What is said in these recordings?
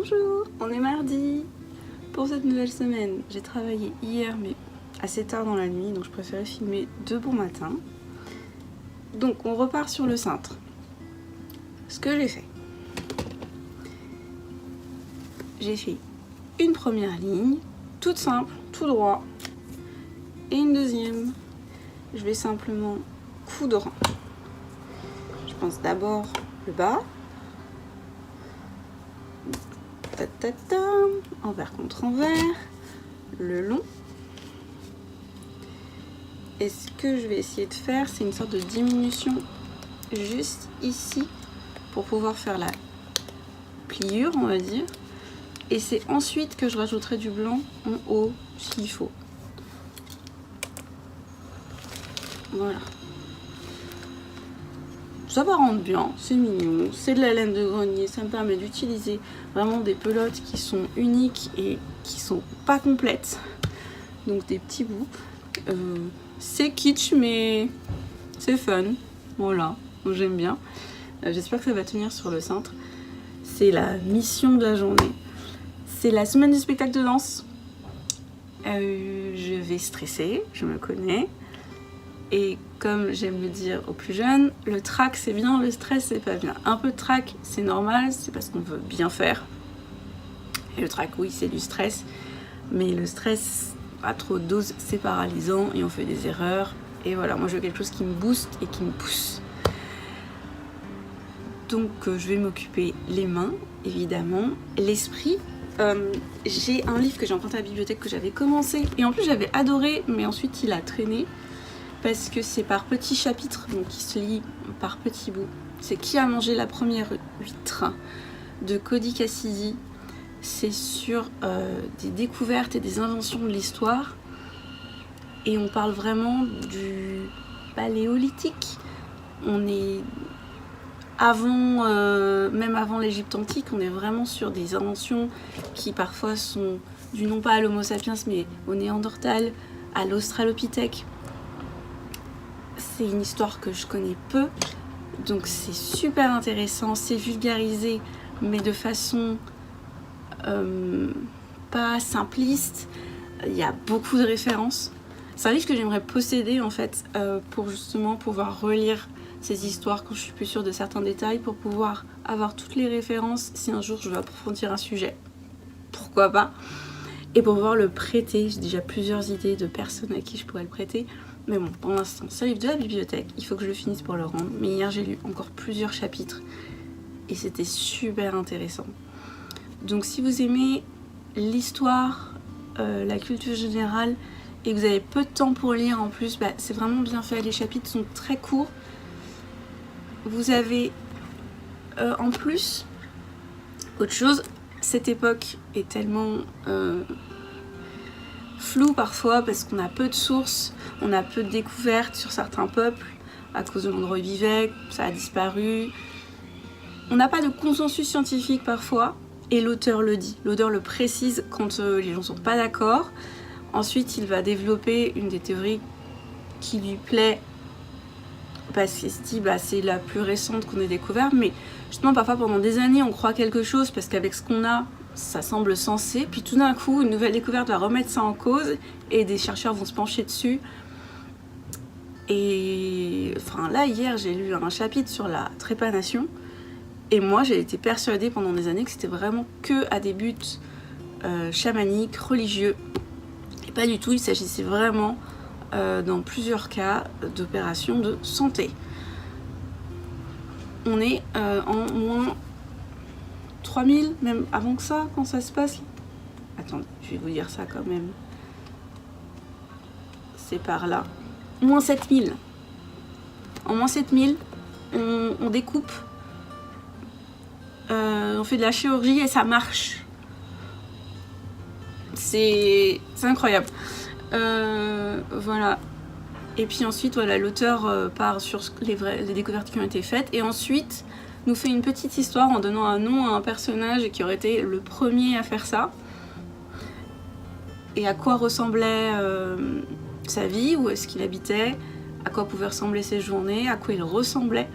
Bonjour, on est mardi. Pour cette nouvelle semaine, j'ai travaillé hier mais assez tard dans la nuit, donc je préférais filmer de bon matin. Donc on repart sur le cintre. Ce que j'ai fait une première ligne, toute simple, tout droit, et une deuxième. Je vais simplement coudre. Je pense d'abord le bas. Envers contre envers, le long. Et ce que je vais essayer de faire, c'est une sorte de diminution juste ici pour pouvoir faire la pliure, on va dire. Et c'est ensuite que je rajouterai du blanc en haut s'il faut. Voilà. Ça va rendre bien, c'est mignon, c'est de la laine de grenier, ça me permet d'utiliser vraiment des pelotes qui sont uniques et qui sont pas complètes. Donc des petits bouts. C'est kitsch mais c'est fun. Voilà, j'aime bien. J'espère que ça va tenir sur le cintre. C'est la mission de la journée. C'est la semaine du spectacle de danse. Je vais stresser, je me connais. Et comme j'aime le dire aux plus jeunes, le trac c'est bien, le stress c'est pas bien. Un peu de trac c'est normal, c'est parce qu'on veut bien faire. Et le trac oui c'est du stress, mais le stress à trop de doses c'est paralysant et on fait des erreurs. Et voilà, moi je veux quelque chose qui me booste et qui me pousse. Donc je vais m'occuper les mains, évidemment, l'esprit. J'ai un livre que j'ai emprunté à la bibliothèque que j'avais commencé et en plus j'avais adoré, mais ensuite il a traîné. Parce que c'est par petits chapitres, donc il se lit par petits bouts. C'est Qui a mangé la première huître de Cody Cassidy. C'est sur des découvertes et des inventions de l'histoire. Et on parle vraiment du paléolithique. On est avant, même avant l'Égypte antique, on est vraiment sur des inventions qui parfois sont dues non pas à l'Homo sapiens, mais au Néandertal, à l'Australopithèque. C'est une histoire que je connais peu, donc c'est super intéressant, c'est vulgarisé, mais de façon pas simpliste. Il y a beaucoup de références. C'est un livre que j'aimerais posséder en fait, pour justement pouvoir relire ces histoires quand je suis plus sûre de certains détails, pour pouvoir avoir toutes les références si un jour je veux approfondir un sujet. Pourquoi pas? Et pour pouvoir le prêter, j'ai déjà plusieurs idées de personnes à qui je pourrais le prêter. Mais bon, pour l'instant, c'est un livre de la bibliothèque, il faut que je le finisse pour le rendre. Mais hier, j'ai lu encore plusieurs chapitres et c'était super intéressant. Donc si vous aimez l'histoire, la culture générale et que vous avez peu de temps pour lire en plus, c'est vraiment bien fait. Les chapitres sont très courts. Vous avez en plus autre chose, cette époque est tellement floue parfois parce qu'on a peu de sources, on a peu de découvertes sur certains peuples à cause de l'endroit où ils vivaient, ça a disparu. On n'a pas de consensus scientifique parfois et l'auteur le dit, l'auteur le précise quand les gens sont pas d'accord. Ensuite il va développer une des théories qui lui plaît parce qu'il se dit c'est la plus récente qu'on ait découverte, mais justement parfois pendant des années on croit quelque chose parce qu'avec ce qu'on a ça semble sensé, puis tout d'un coup une nouvelle découverte va remettre ça en cause et des chercheurs vont se pencher dessus. Et enfin là hier j'ai lu un chapitre sur la trépanation et moi j'ai été persuadée pendant des années que c'était vraiment que à des buts chamaniques, religieux, et pas du tout, il s'agissait vraiment dans plusieurs cas d'opérations de santé. On est en moins 3000, même avant que ça, quand ça se passe. Attendez, je vais vous dire ça quand même. C'est par là. Moins 7000. En moins 7000, on découpe. On fait de la chirurgie et ça marche. C'est incroyable. Voilà. Et puis ensuite, voilà, l'auteur part sur les découvertes qui ont été faites. Et ensuite, nous fait une petite histoire en donnant un nom à un personnage qui aurait été le premier à faire ça. Et à quoi ressemblait sa vie, où est-ce qu'il habitait, à quoi pouvaient ressembler ses journées, à quoi il ressemblait.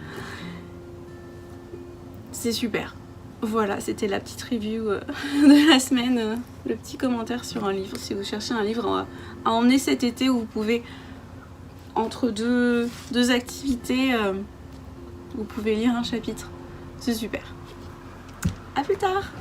C'est super. Voilà, c'était la petite review de la semaine, le petit commentaire sur un livre. Si vous cherchez un livre à emmener cet été où vous pouvez, entre deux activités, vous pouvez lire un chapitre. C'est super. À plus tard!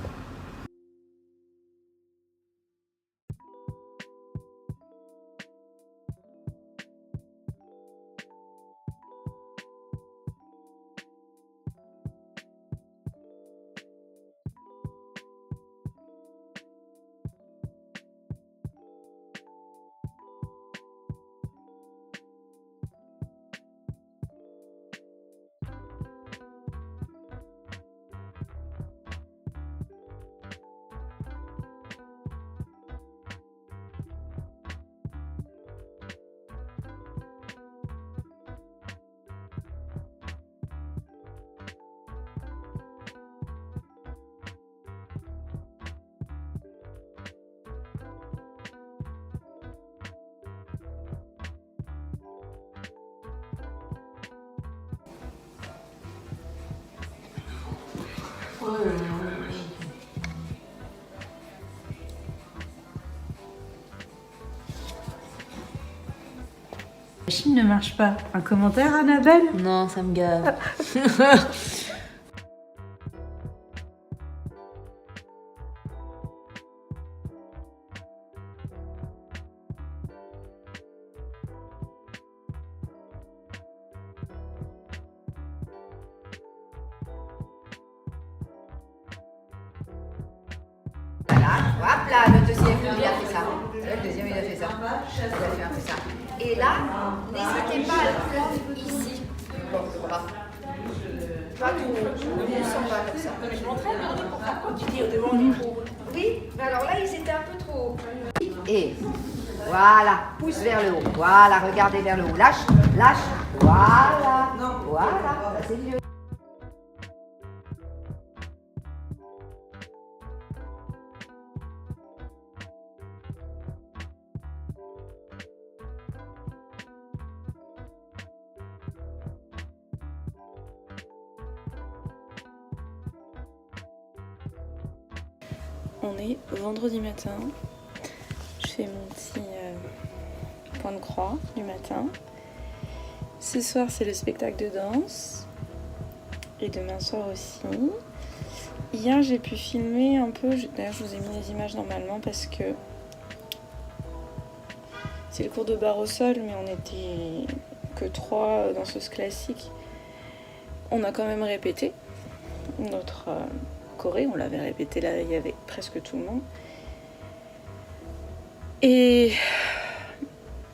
La machine ne marche pas. Un commentaire, Annabelle? Non, ça me gave. Hop là, le deuxième, il a fait ça. Le deuxième, il a fait ça. Il a fait un peu ça. Et là, n'hésitez pas à le prendre ici. Bon, voilà. Pas trop. Ne sens pas comme ça. Je m'entraîne pour faire quoi? Tu dis au devant du micro. Oui, mais alors là, ils étaient un peu trop. Et voilà, pousse vers le haut. Voilà, regardez vers le haut. Lâche, lâche. Voilà. Voilà, ça c'est mieux. On est vendredi matin, je fais mon petit point de croix du matin. Ce soir c'est le spectacle de danse et demain soir aussi. Hier j'ai pu filmer un peu, d'ailleurs je vous ai mis les images normalement parce que c'est le cours de barre au sol mais on était que 3 danseuses classiques. On a quand même répété notre choré, on l'avait répété là, il y avait presque tout le monde. Et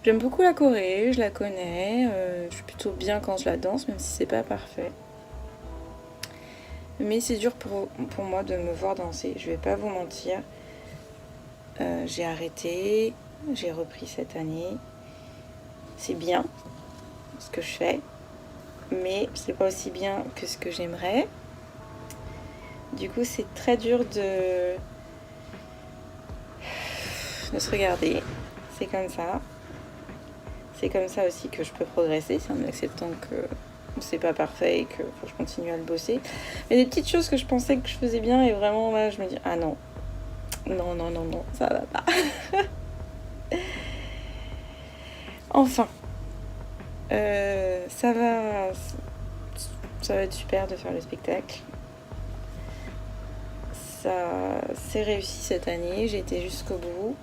j'aime beaucoup la choré, je la connais, je suis plutôt bien quand je la danse, même si c'est pas parfait. Mais c'est dur pour moi de me voir danser, je vais pas vous mentir. J'ai arrêté, j'ai repris cette année. C'est bien ce que je fais, mais c'est pas aussi bien que ce que j'aimerais. Du coup, c'est très dur de se regarder. C'est comme ça. C'est comme ça aussi que je peux progresser, c'est en acceptant que c'est pas parfait et que faut que je continue à le bosser. Mais des petites choses que je pensais que je faisais bien et vraiment là, je me dis ah non, non, non, non, non, ça va pas. Enfin, ça va être super de faire le spectacle. Ça s'est réussi cette année, j'ai été jusqu'au bout.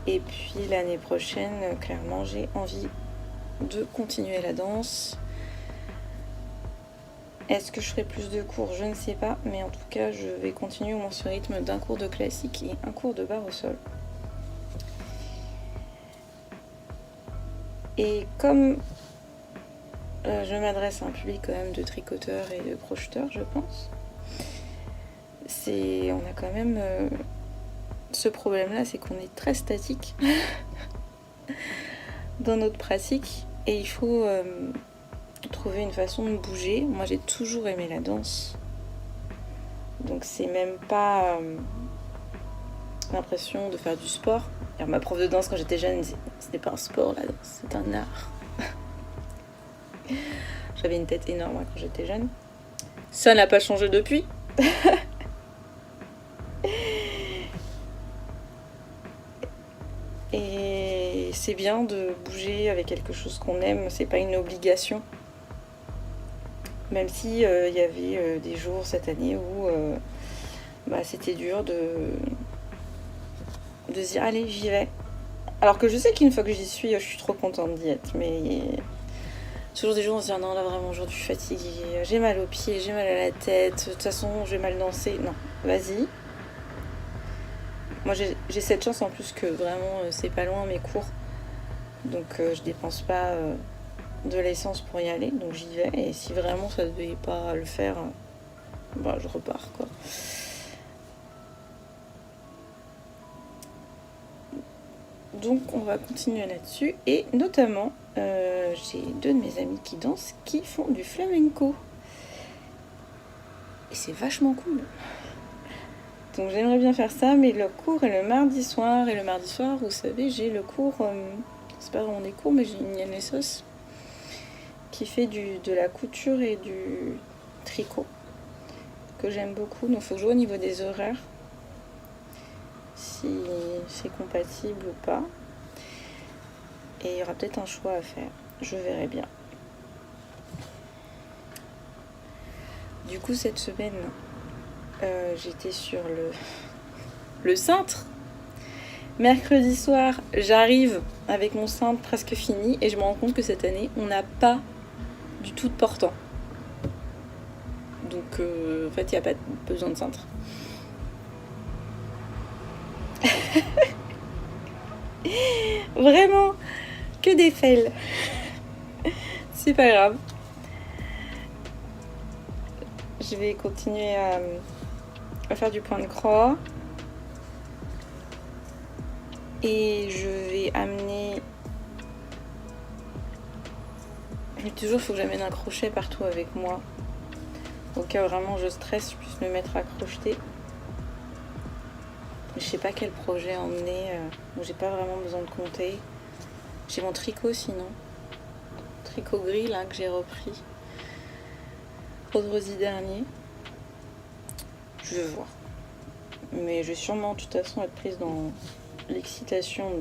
Et puis l'année prochaine, clairement, j'ai envie de continuer la danse. Est-ce que je ferai plus de cours? Je ne sais pas, mais en tout cas, je vais continuer au moins ce rythme d'un cours de classique et un cours de barre au sol. Et comme je m'adresse à un public quand même de tricoteurs et de crocheteurs, je pense, on a quand même ce problème-là, c'est qu'on est très statique dans notre pratique et il faut trouver une façon de bouger. Moi, j'ai toujours aimé la danse, donc c'est même pas l'impression de faire du sport. Alors, ma prof de danse quand j'étais jeune disait ce n'est pas un sport la danse, c'est un art. J'avais une tête énorme quand j'étais jeune. Ça n'a pas changé depuis. Et c'est bien de bouger avec quelque chose qu'on aime, c'est pas une obligation. Même si y avait des jours cette année où c'était dur de se dire allez j'y vais. Alors que je sais qu'une fois que j'y suis, je suis trop contente d'y être, mais toujours des jours où on se dit non là vraiment aujourd'hui je suis fatiguée, j'ai mal aux pieds, j'ai mal à la tête, de toute façon je vais mal danser. Non, vas-y. Moi j'ai cette chance en plus que vraiment c'est pas loin mes cours, donc je dépense pas de l'essence pour y aller, donc j'y vais, et si vraiment ça devait pas le faire, je repars quoi. Donc on va continuer là-dessus, et notamment j'ai 2 de mes amis qui dansent qui font du flamenco et c'est vachement cool. Donc j'aimerais bien faire ça, mais le cours est le mardi soir, et le mardi soir vous savez j'ai le cours, c'est pas vraiment des cours mais j'ai une nièce qui fait de la couture et du tricot que j'aime beaucoup, donc il faut jouer au niveau des horaires si c'est compatible ou pas, et il y aura peut-être un choix à faire, je verrai bien. Du coup cette semaine j'étais sur le cintre. Mercredi soir j'arrive avec mon cintre presque fini, et je me rends compte que cette année on n'a pas du tout de portant, donc en fait il n'y a pas besoin de cintre. Vraiment que des fails. C'est pas grave, je vais continuer à faire du point de croix, et je vais amener, mais toujours il faut que j'amène un crochet partout avec moi au cas où vraiment je stresse, je puisse me mettre à crocheter. Je sais pas quel projet emmener, donc j'ai pas vraiment besoin de compter. J'ai mon tricot sinon, tricot gris là que j'ai repris vendredi dernier. Je vais voir, mais je vais sûrement de toute façon être prise dans l'excitation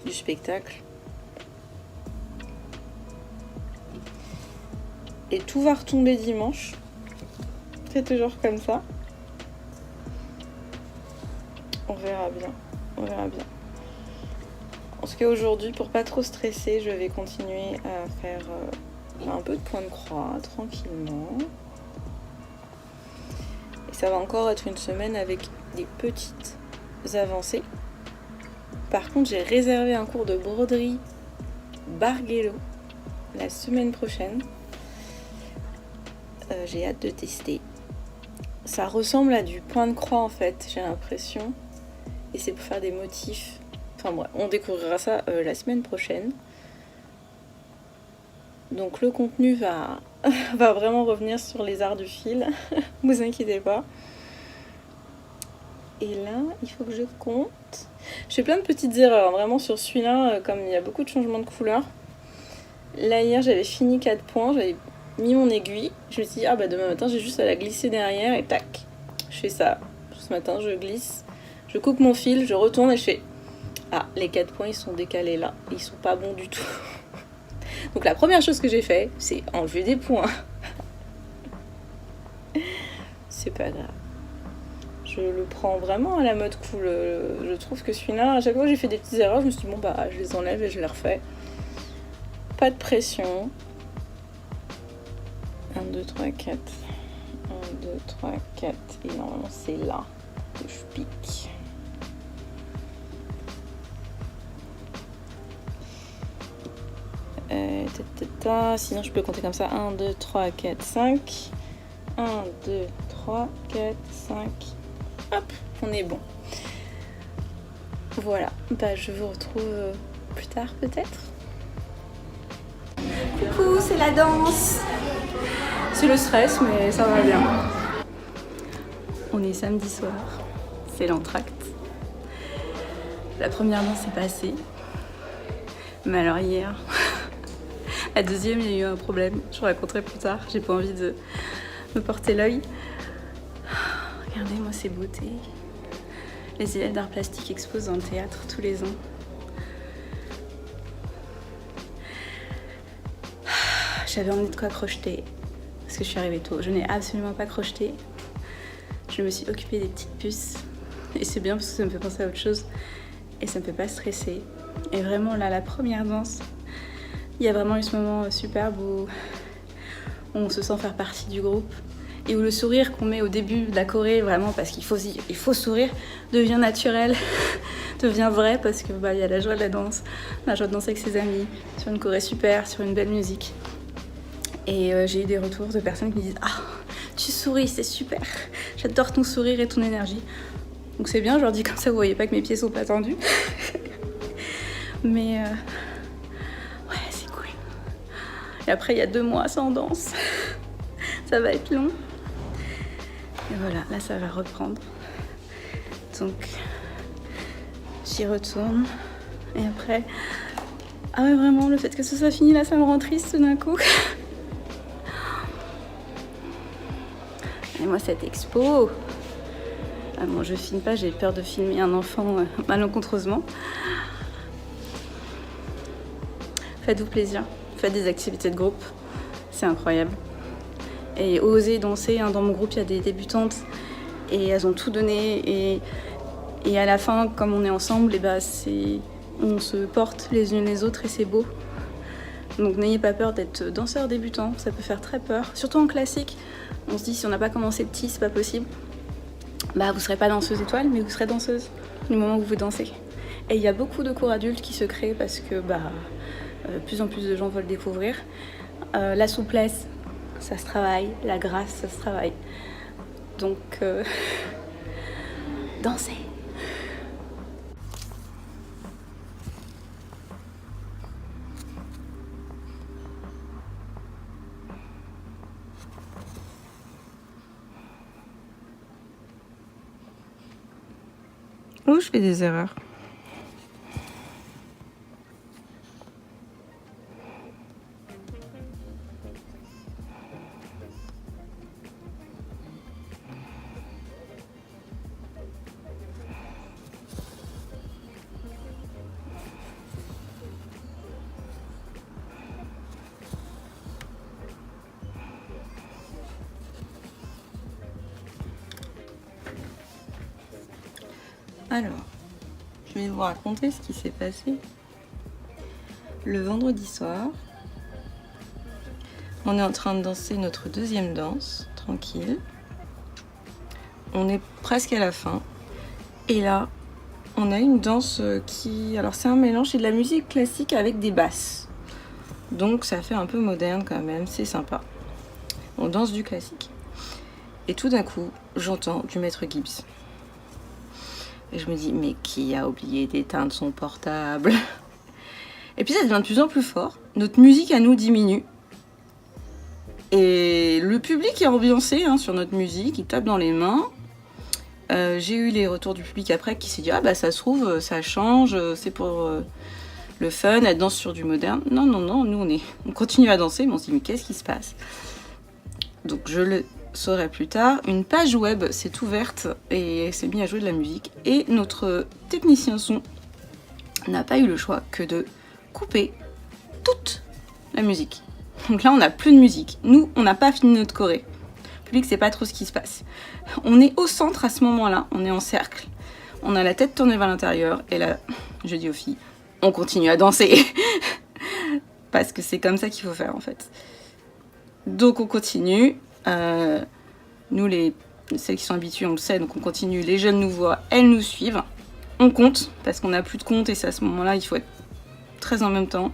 du spectacle, et tout va retomber dimanche, c'est toujours comme ça. On verra bien. En tout cas aujourd'hui, pour pas trop stresser, je vais continuer à faire un peu de point de croix tranquillement. Et ça va encore être une semaine avec des petites avancées. Par contre, j'ai réservé un cours de broderie Bargello la semaine prochaine. J'ai hâte de tester. Ça ressemble à du point de croix en fait, j'ai l'impression. Et c'est pour faire des motifs. Enfin bref, on découvrira ça la semaine prochaine. Donc le contenu va vraiment revenir sur les arts du fil. Vous inquiétez pas. Et là, il faut que je compte. Je fais plein de petites erreurs, vraiment sur celui-là, comme il y a beaucoup de changements de couleur. Là hier, j'avais fini 4 points, j'avais mis mon aiguille. Je me suis dit, demain matin, j'ai juste à la glisser derrière, et tac. Je fais ça. Ce matin, je glisse. Je coupe mon fil, je retourne et je fais les 4 points ils sont décalés là, ils sont pas bons du tout. Donc la première chose que j'ai fait, c'est enlever des points. C'est pas grave. Je le prends vraiment à la mode cool. Je trouve que celui-là, à chaque fois que j'ai fait des petites erreurs, je me suis dit je les enlève et je les refais. Pas de pression. 1, 2, 3, 4. 1, 2, 3, 4. Et normalement c'est là que je pique. Sinon je peux compter comme ça. 1, 2, 3, 4, 5. 1, 2, 3, 4, 5. Hop, on est bon. Voilà, je vous retrouve plus tard peut-être. Coucou, c'est la danse. C'est le stress, mais ça va bien. On est samedi soir, c'est l'entracte. La première danse est passée. Mais alors hier, La deuxième, il y a eu un problème, je vous raconterai plus tard, j'ai pas envie de me porter l'œil. Regardez-moi ces beautés. Les élèves d'art plastique exposent dans le théâtre tous les ans. J'avais envie de quoi crocheter, parce que je suis arrivée tôt. Je n'ai absolument pas crocheté. Je me suis occupée des petites puces. Et c'est bien parce que ça me fait penser à autre chose. Et ça me fait pas stresser. Et vraiment là, la première danse, il y a vraiment eu ce moment superbe où on se sent faire partie du groupe. Et où le sourire qu'on met au début de la choré, vraiment parce qu'il faut sourire, devient naturel, devient vrai parce que y a la joie de la danse, la joie de danser avec ses amis, sur une choré super, sur une belle musique. Et j'ai eu des retours de personnes qui me disent « Ah, tu souris, c'est super, j'adore ton sourire et ton énergie. » Donc c'est bien, je leur dis comme ça, vous voyez pas que mes pieds sont pas tendus. Mais ouais, c'est cool. Et après, il y a 2 mois sans danse. Ça va être long. Et voilà, là ça va reprendre. Donc j'y retourne. Et après, ah ouais vraiment, le fait que ce soit fini là, ça me rend triste tout d'un coup. Et moi cette expo, ah bon je filme pas, j'ai peur de filmer un enfant malencontreusement. Faites-vous plaisir, faites des activités de groupe, c'est incroyable. Et oser danser, hein. Dans mon groupe il y a des débutantes et elles ont tout donné et à la fin comme on est ensemble, on se porte les unes les autres et c'est beau. Donc n'ayez pas peur d'être danseur débutant, ça peut faire très peur, surtout en classique. On se dit si on n'a pas commencé petit, c'est pas possible. Vous serez pas danseuse étoile, mais vous serez danseuse du moment où vous dansez. Et il y a beaucoup de cours adultes qui se créent parce que de plus en plus de gens veulent découvrir. La souplesse, ça se travaille, la grâce, ça se travaille. Donc, dansez. Oh, je fais des erreurs. Alors, je vais vous raconter ce qui s'est passé le vendredi soir. On est en train de danser notre deuxième danse, tranquille. On est presque à la fin. Et là, on a une danse qui... Alors c'est un mélange, c'est de la musique classique avec des basses. Donc ça fait un peu moderne quand même, c'est sympa. On danse du classique. Et tout d'un coup, j'entends du maître Gibbs. Et je me dis, mais qui a oublié d'éteindre son portable? Et puis ça devient de plus en plus fort. Notre musique à nous diminue. Et le public est ambiancé sur notre musique, il tape dans les mains. J'ai eu les retours du public après qui s'est dit, ça se trouve, ça change, c'est pour le fun, elle danse sur du moderne. Non, nous on continue à danser, mais on se dit, mais qu'est-ce qui se passe? Donc je le saurai plus tard, une page web s'est ouverte et elle s'est mise à jouer de la musique et notre technicien son n'a pas eu le choix que de couper toute la musique. Donc là on n'a plus de musique, nous on n'a pas fini notre choré, le public sait pas trop ce qui se passe. On est au centre à ce moment-là, on est en cercle, on a la tête tournée vers l'intérieur et là je dis aux filles, on continue à danser parce que c'est comme ça qu'il faut faire en fait. Donc on continue. Nous, celles qui sont habituées, on le sait, donc on continue. Les jeunes nous voient, elles nous suivent. On compte, parce qu'on n'a plus de compte et c'est à ce moment-là, il faut être très en même temps.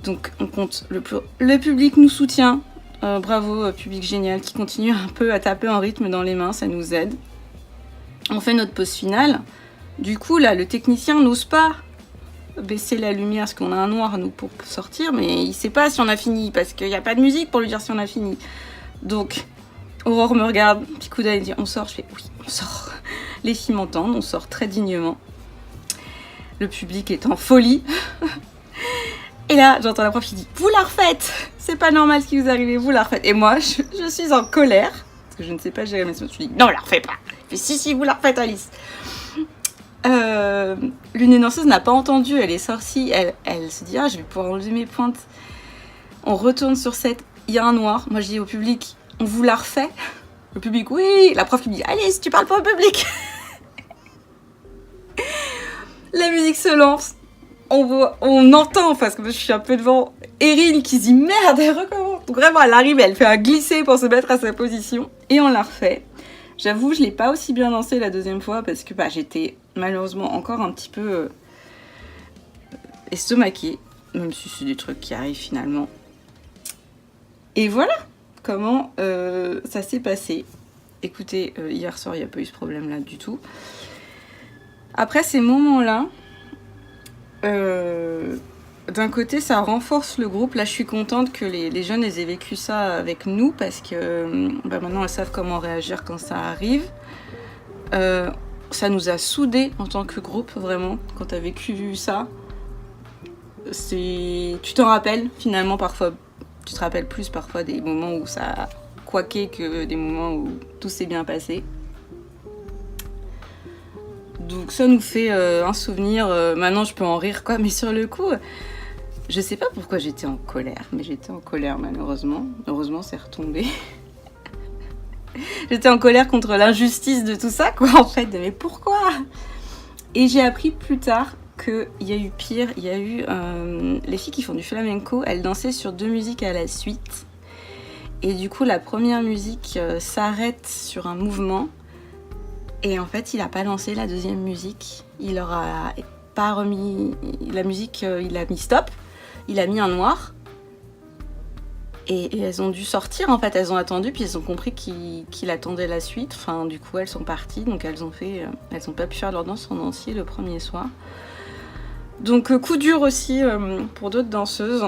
Donc on compte. Le public nous soutient. Bravo, public génial, qui continue un peu à taper en rythme dans les mains, ça nous aide. On fait notre pause finale. Du coup, là, le technicien n'ose pas baisser la lumière, parce qu'on a un noir, nous, pour sortir, mais il sait pas si on a fini, parce qu'il n'y a pas de musique pour lui dire si on a fini. Donc, Aurore me regarde, petit coup d'œil, dit on sort, je fais oui, on sort. Les filles m'entendent, on sort très dignement. Le public est en folie. Et là, j'entends la prof qui dit « Vous la refaites! C'est pas normal ce qui vous arrive, vous la refaites !» Et moi, je suis en colère, parce que je ne sais pas gérer mes émotions. Je dis « Non, la refais pas !» Je fais « Si, vous la refaites, Alice !» L'une des danseuses n'a pas entendu, elle est sortie, elle se dit « Ah, je vais pouvoir enlever mes pointes. » On retourne sur scène, il y a un noir. Moi, je dis au public « On vous la refait ?» Le public « Oui !» La prof qui me dit « Alice, tu parles pas au public !» La musique se lance. On entend, parce que moi je suis un peu devant, Erin qui se dit merde, elle recommence. Donc vraiment, elle arrive, elle fait un glisser pour se mettre à sa position et on la refait. J'avoue, je l'ai pas aussi bien dansé la deuxième fois parce que j'étais malheureusement encore un petit peu estomaquée, même si c'est des trucs qui arrivent finalement. Et voilà comment ça s'est passé. Écoutez, hier soir, il n'y a pas eu ce problème-là du tout. Après ces moments-là, d'un côté, ça renforce le groupe. Là, je suis contente que les jeunes aient vécu ça avec nous parce que maintenant, elles savent comment réagir quand ça arrive. Ça nous a soudés en tant que groupe, vraiment. Quand tu as vécu ça, tu t'en rappelles finalement parfois. Tu te rappelles plus parfois des moments où ça a couaqué que des moments où tout s'est bien passé. Donc ça nous fait un souvenir, maintenant je peux en rire quoi, mais sur le coup, je sais pas pourquoi j'étais en colère, mais j'étais en colère malheureusement. Heureusement c'est retombé. J'étais en colère contre l'injustice de tout ça quoi en fait, mais pourquoi? Et j'ai appris plus tard qu'il y a eu pire, il y a eu les filles qui font du flamenco, elles dansaient sur 2 musiques à la suite. Et du coup la première musique s'arrête sur un mouvement. Et en fait, il a pas lancé la deuxième musique. Il leur a pas remis la musique, il a mis stop. Il a mis un noir. Et elles ont dû sortir, en fait. Elles ont attendu, puis elles ont compris qu'il attendait la suite. Enfin, du coup, elles sont parties. Donc, elles ont pas pu faire leur danse en entier le premier soir. Donc, coup dur aussi pour d'autres danseuses.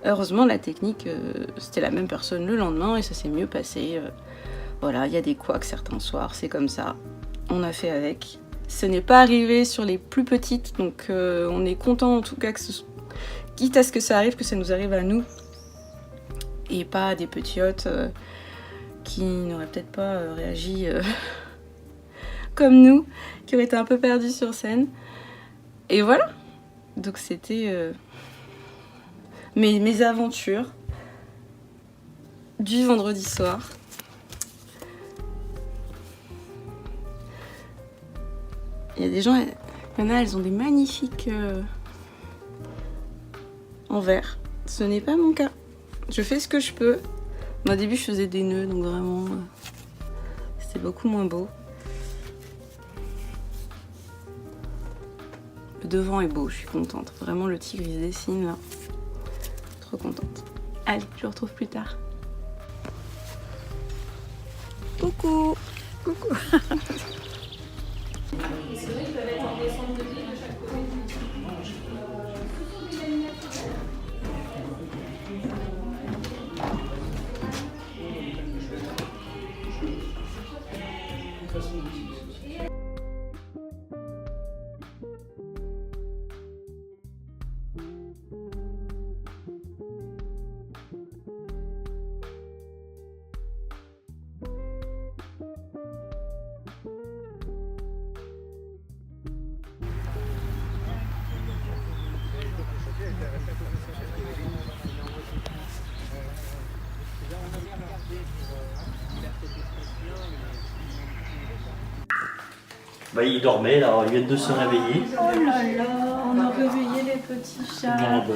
Heureusement, la technique, c'était la même personne le lendemain et ça s'est mieux passé. Voilà, il y a des couacs certains soirs, c'est comme ça. On a fait avec. Ce n'est pas arrivé sur les plus petites, donc on est content en tout cas que quitte à ce que ça arrive, que ça nous arrive à nous. Et pas à des petiotes qui n'auraient peut-être pas réagi comme nous, qui auraient été un peu perdus sur scène. Et voilà. Donc c'était mes aventures du vendredi soir. Il y a des gens, il y en a, elles ont des magnifiques en verre. Ce n'est pas mon cas. Je fais ce que je peux. Mais au début, je faisais des nœuds, donc vraiment, c'était beaucoup moins beau. Le devant est beau, je suis contente. Vraiment, le tigre, il se dessine là. Trop contente. Allez, je vous retrouve plus tard. Coucou. Coucou. C'est vrai qu'ils peuvent être en descente de ville à chaque côté. Bah, il dormait, là, il vient de se réveiller. Oh là là, on a réveillé les petits chats. Non, bon.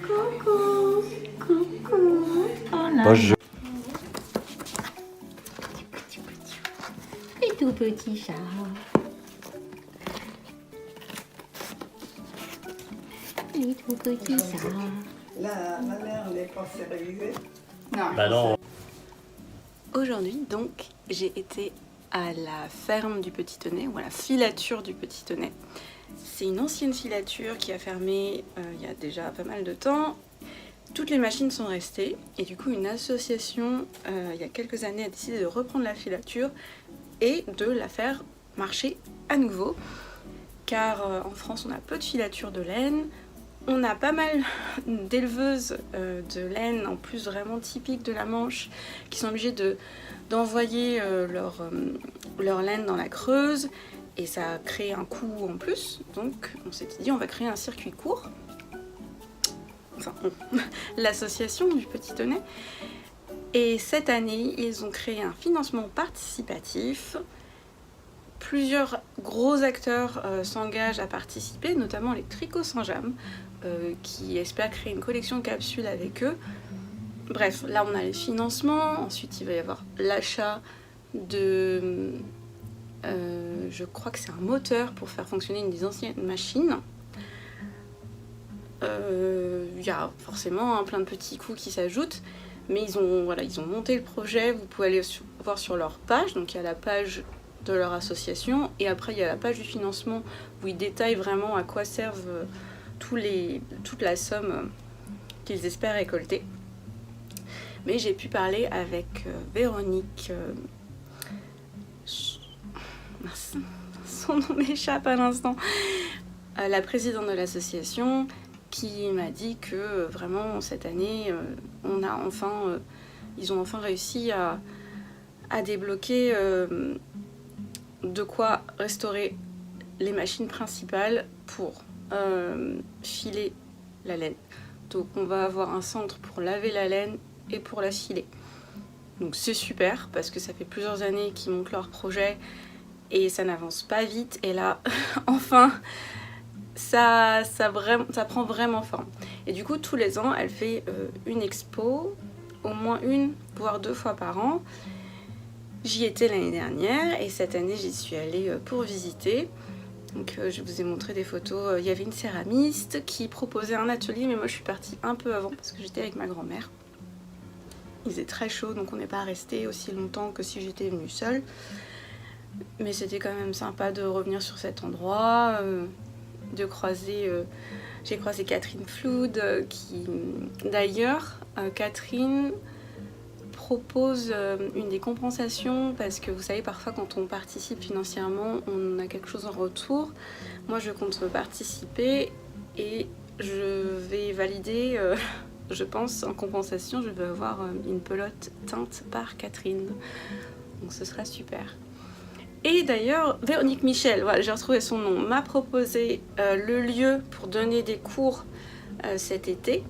Coucou, coucou. Oh là. Bonjour. Les tout petits chats. Les tout petits chats. La mère n'est pas stérilisée. Bah non. Aujourd'hui, donc, j'ai été à la ferme du Petit Tenay, ou à la filature du Petit Tenay. C'est une ancienne filature qui a fermé il y a déjà pas mal de temps. Toutes les machines sont restées et du coup une association il y a quelques années a décidé de reprendre la filature et de la faire marcher à nouveau. Car en France on a peu de filature de laine, On a pas mal d'éleveuses de laine, en plus vraiment typiques de la Manche, qui sont obligées d'envoyer leur laine dans la Creuse, et ça crée un coût en plus. Donc on s'est dit on va créer un circuit court, enfin l'association du Petit Tonnet. Et cette année, ils ont créé un financement participatif. Plusieurs gros acteurs s'engagent à participer, notamment les Tricots Saint-James, qui espèrent créer une collection capsule avec eux. Bref, là on a les financements, ensuite il va y avoir l'achat de... je crois que c'est un moteur pour faire fonctionner une des anciennes machines. Il y a forcément plein de petits coûts qui s'ajoutent, mais ils ont monté le projet. Vous pouvez aller voir sur leur page, donc il y a la page de leur association, et après il y a la page du financement où ils détaillent vraiment à quoi servent toute la somme qu'ils espèrent récolter. Mais j'ai pu parler avec Véronique, son nom m'échappe à l'instant, la présidente de l'association, qui m'a dit que vraiment cette année ils ont enfin réussi à débloquer de quoi restaurer les machines principales pour filer la laine. Donc on va avoir un centre pour laver la laine et pour la filer. Donc c'est super parce que ça fait plusieurs années qu'ils montent leur projet et ça n'avance pas vite, et là enfin ça prend vraiment forme. Et du coup tous les ans elle fait une expo, au moins une voire 2 fois par an. J'y étais l'année dernière et cette année j'y suis allée pour visiter. Donc je vous ai montré des photos. Il y avait une céramiste qui proposait un atelier, mais moi je suis partie un peu avant parce que j'étais avec ma grand-mère. Il faisait très chaud, donc on n'est pas resté aussi longtemps que si j'étais venue seule. Mais c'était quand même sympa de revenir sur cet endroit, de croiser... j'ai croisé Catherine Flood, qui... D'ailleurs, Catherine propose une des compensations, parce que vous savez, parfois quand on participe financièrement, on a quelque chose en retour. Moi, je compte participer et je vais valider... je pense en compensation, je vais avoir une pelote teinte par Catherine. Donc ce sera super. Et d'ailleurs, Véronique Michel, voilà, j'ai retrouvé son nom, m'a proposé le lieu pour donner des cours cet été.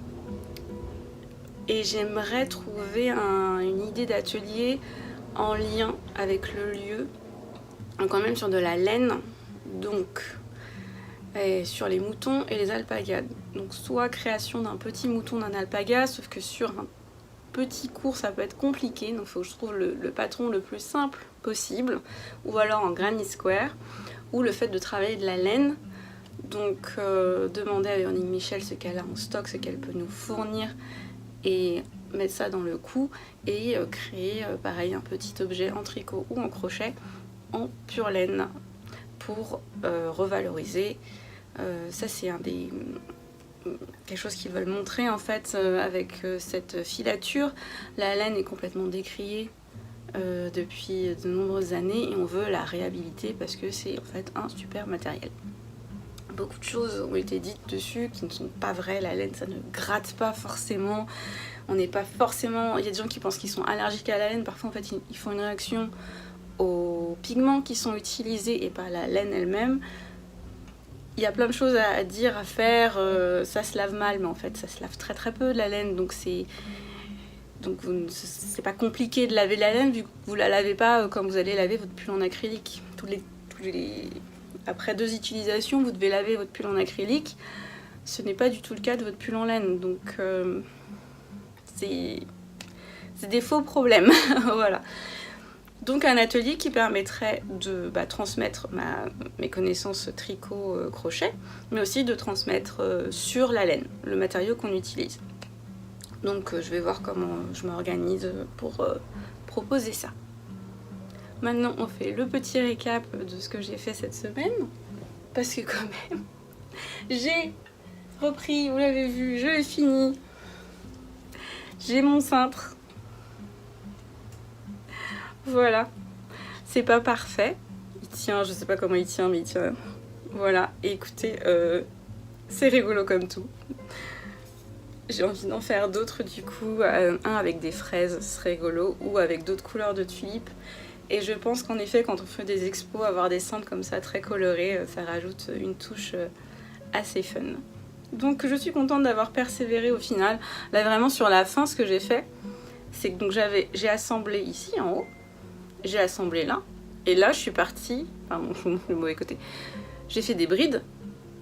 Et j'aimerais trouver une idée d'atelier en lien avec le lieu, quand même sur de la laine, donc sur les moutons et les alpagas. Donc soit création d'un petit mouton, d'un alpaga, sauf que sur un petit cours ça peut être compliqué, donc il faut que je trouve le patron le plus simple possible, ou alors en granny square, ou le fait de travailler de la laine. Donc demander à Véronique Michel ce qu'elle a en stock, ce qu'elle peut nous fournir, et mettre ça dans le coup, et créer pareil un petit objet en tricot ou en crochet en pure laine pour revaloriser. Ça c'est quelque chose qu'ils veulent montrer en fait avec cette filature. La laine est complètement décriée depuis de nombreuses années et on veut la réhabiliter parce que c'est en fait un super matériel. Beaucoup de choses ont été dites dessus qui ne sont pas vraies. La laine, ça ne gratte pas forcément. On n'est pas forcément... Il y a des gens qui pensent qu'ils sont allergiques à la laine. Parfois, en fait, ils font une réaction aux pigments qui sont utilisés et pas à la laine elle-même. Il y a plein de choses à dire, à faire. Ça se lave mal, mais en fait, ça se lave très très peu de la laine. Donc c'est pas compliqué de laver la laine vu que vous la lavez pas comme vous allez laver votre pull en acrylique. Après 2 utilisations, vous devez laver votre pull en acrylique. Ce n'est pas du tout le cas de votre pull en laine. Donc c'est des faux problèmes. Voilà. Donc un atelier qui permettrait de transmettre mes connaissances tricot-crochet, mais aussi de transmettre sur la laine, le matériau qu'on utilise. Donc je vais voir comment je m'organise pour proposer ça. Maintenant on fait le petit récap de ce que j'ai fait cette semaine, parce que quand même j'ai repris, vous l'avez vu, je l'ai fini. J'ai mon cintre. Voilà, c'est pas parfait, il tient, je sais pas comment il tient, mais il tient. Voilà, et écoutez, C'est rigolo comme tout. J'ai envie d'en faire d'autres du coup, un avec des fraises, ce serait rigolo, ou avec d'autres couleurs de tulipes. Et je pense qu'en effet, quand on fait des expos, avoir des centres comme ça très colorés, ça rajoute une touche assez fun. Donc je suis contente d'avoir persévéré au final. Là vraiment sur la fin, ce que j'ai fait, c'est que donc j'ai assemblé ici en haut, j'ai assemblé là, et là je suis partie, pardon, le mauvais côté, j'ai fait des brides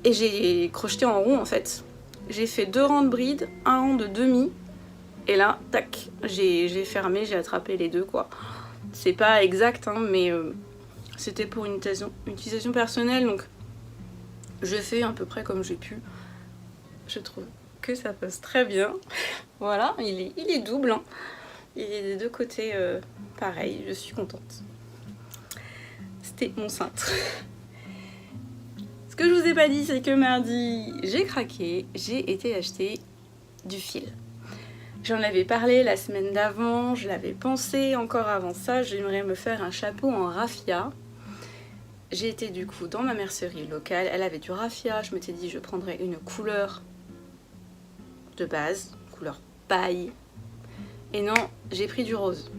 et j'ai crocheté en rond en fait. J'ai fait 2 rangs de brides, un rang de demi, et là, tac, j'ai fermé, j'ai attrapé les deux quoi. C'est pas exact, hein, mais c'était pour une utilisation personnelle, donc je fais à peu près comme j'ai pu. Je trouve que ça passe très bien. Voilà, il est double, hein. Il est des deux côtés pareil, je suis contente. C'était mon cintre. Ce que je vous ai pas dit, c'est que mardi, j'ai craqué, j'ai été acheter du fil. J'en avais parlé la semaine d'avant, je l'avais pensé encore avant ça, j'aimerais me faire un chapeau en raffia. J'ai été du coup dans ma mercerie locale, elle avait du raffia, je m'étais dit je prendrais une couleur de base, couleur paille. Et non, j'ai pris du rose.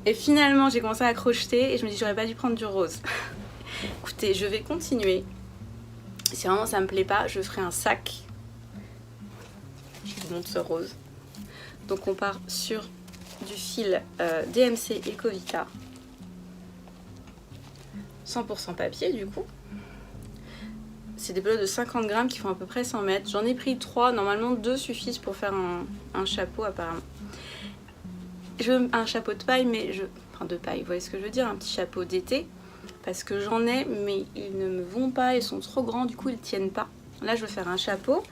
Et finalement, j'ai commencé à crocheter et je me dis j'aurais pas dû prendre du rose. Écoutez, je vais continuer. Si vraiment ça me plaît pas, je ferai un sac. Je vous montre ce rose. Donc on part sur du fil DMC Ecovita. 100% papier du coup. C'est des pelotes de 50 grammes qui font à peu près 100 mètres. J'en ai pris 3, normalement 2 suffisent pour faire un chapeau apparemment. Je veux un chapeau de paille, mais enfin de paille, vous voyez ce que je veux dire, un petit chapeau d'été. Parce que j'en ai, mais ils ne me vont pas, ils sont trop grands, du coup ils tiennent pas. Là je veux faire un chapeau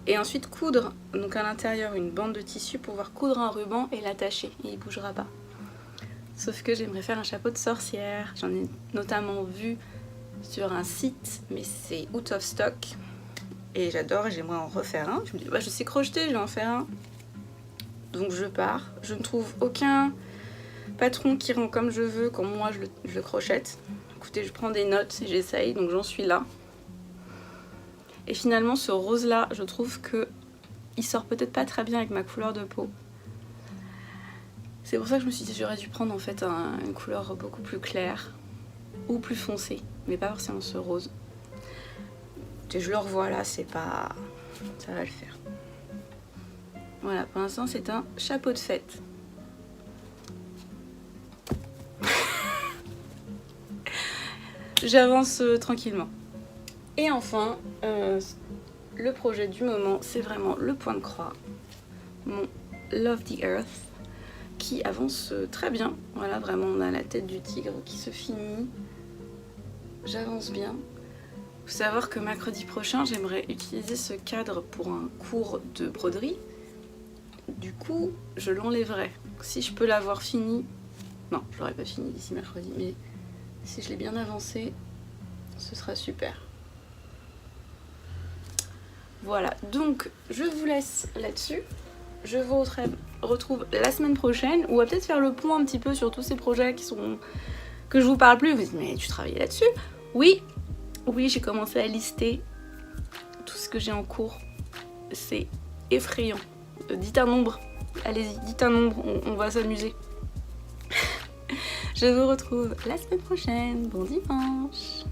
et ensuite coudre, donc à l'intérieur une bande de tissu pour pouvoir coudre un ruban et l'attacher, et il bougera pas. Sauf que j'aimerais faire un chapeau de sorcière, j'en ai notamment vu sur un site, mais c'est out of stock. Et j'adore et j'aimerais en refaire un. Je me dis, bah, je sais crocheter, je vais en faire un. Donc je pars, je ne trouve aucun patron qui rend comme je veux quand moi je le crochette. Écoutez, je prends des notes et j'essaye, donc j'en suis là. Et finalement ce rose là, je trouve que il sort peut-être pas très bien avec ma couleur de peau. C'est pour ça que je me suis dit j'aurais dû prendre en fait une couleur beaucoup plus claire ou plus foncée, mais pas forcément ce rose. Et je le revois là, c'est pas... ça va le faire. Voilà, pour l'instant c'est un chapeau de fête. J'avance tranquillement. Et enfin, le projet du moment, c'est vraiment le point de croix. Mon Love the Earth, qui avance très bien. Voilà, vraiment, on a la tête du tigre qui se finit. J'avance bien. Il faut savoir que mercredi prochain, j'aimerais utiliser ce cadre pour un cours de broderie. Du coup, je l'enlèverai. Si je peux l'avoir fini... Non, je l'aurai pas fini d'ici mercredi, mais si je l'ai bien avancé, ce sera super. Voilà, donc je vous laisse là-dessus. Je vous retrouve la semaine prochaine, où on va peut-être faire le point un petit peu sur tous ces projets que je vous parle plus. Vous dites, mais tu travaillais là-dessus? Oui, j'ai commencé à lister tout ce que j'ai en cours. C'est effrayant. Dites un nombre, allez-y, dites un nombre, on va s'amuser. Je vous retrouve la semaine prochaine. Bon dimanche.